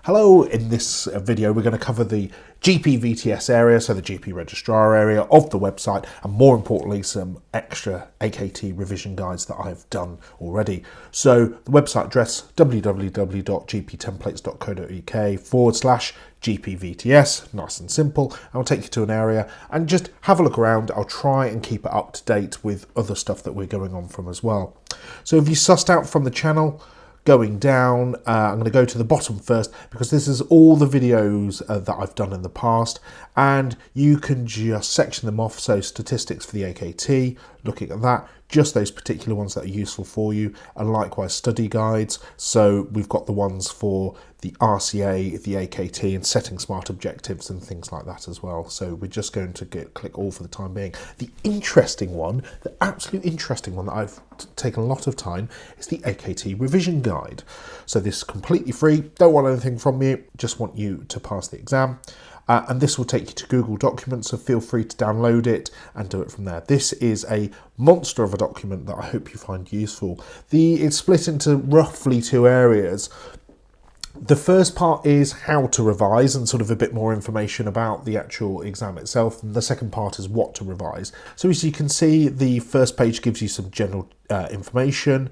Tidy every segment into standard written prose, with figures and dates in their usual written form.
Hello, in this video we're going to cover the GPVTS area, so the GP registrar area of the website, and more importantly some extra AKT revision guides that I've done already. So the website address www.gptemplates.co.uk/GPVTS, nice and simple. I'll take you to an area and just have a look around. I'll try and keep it up to date with other stuff that we're going on from as well. So if you sussed out from the channel, going down, I'm going to go to the bottom first because this is all the videos that I've done in the past, and you can just section them off. So statistics for the AKT, looking at that, just those particular ones that are useful for you, and likewise study guides. So we've got the ones for the RCA, the AKT, and setting smart objectives and things like that as well. So we're just going to click all for the time being. The interesting one, the absolute interesting one that I've taken a lot of time, is the AKT revision guide. So this is completely free, don't want anything from you, just want you to pass the exam. And this will take you to Google Documents, so feel free to download it and do it from there. This is a monster of a document that I hope you find useful. It's split into roughly two areas. The first part is how to revise and sort of a bit more information about the actual exam itself. And the second part is what to revise. So as you can see, the first page gives you some general information,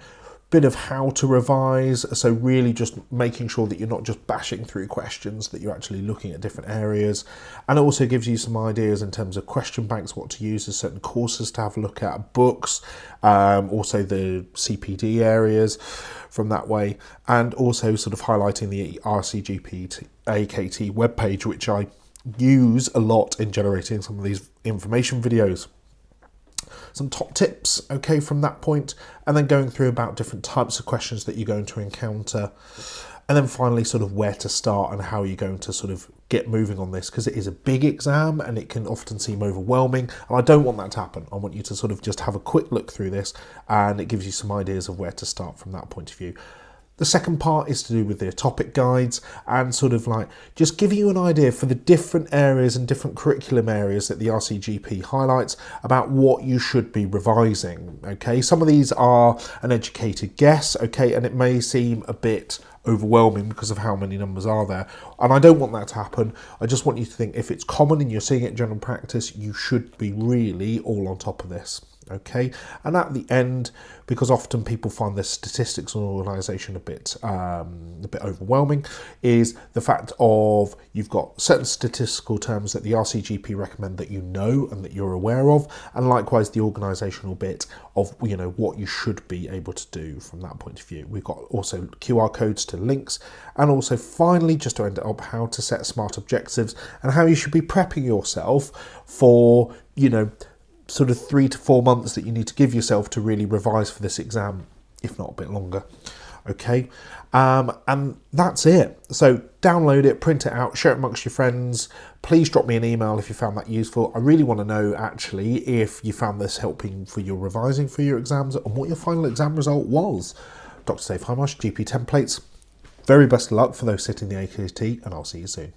bit of how to revise, so really just making sure that you're not just bashing through questions, that you're actually looking at different areas. And it also gives you some ideas in terms of question banks, what to use as certain courses to have a look at, books, also the CPD areas from that way, and also sort of highlighting the RCGP AKT webpage, which I use a lot in generating some of these information videos. Some top tips, okay, from that point, and then going through about different types of questions that you're going to encounter, and then finally sort of where to start and how you're going to sort of get moving on this, because it is a big exam and it can often seem overwhelming, and I don't want that to happen. I want you to sort of just have a quick look through this, and it gives you some ideas of where to start from that point of view. The second part is to do with the topic guides and sort of like just giving you an idea for the different areas and different curriculum areas that the RCGP highlights about what you should be revising. Okay, some of these are an educated guess, okay, and it may seem a bit overwhelming because of how many numbers are there, and I don't want that to happen. I just want you to think if it's common and you're seeing it in general practice, you should be really all on top of this. Okay, and at the end, because often people find the statistics and organisation a bit overwhelming, is the fact of you've got certain statistical terms that the RCGP recommend that you know and that you're aware of, and likewise the organisational bit of what you should be able to do from that point of view. We've got also QR codes to links, and also finally, just to end it up, how to set smart objectives and how you should be prepping yourself for sort of 3 to 4 months that you need to give yourself to really revise for this exam, if not a bit longer. Okay, and that's it. So download it, print it out, share it amongst your friends. Please drop me an email if you found that useful. I really want to know actually if you found this helping for your revising for your exams and what your final exam result was. Dr. Dave Hindmarsh, GP Templates. Very best of luck for those sitting the AKT, and I'll see you soon.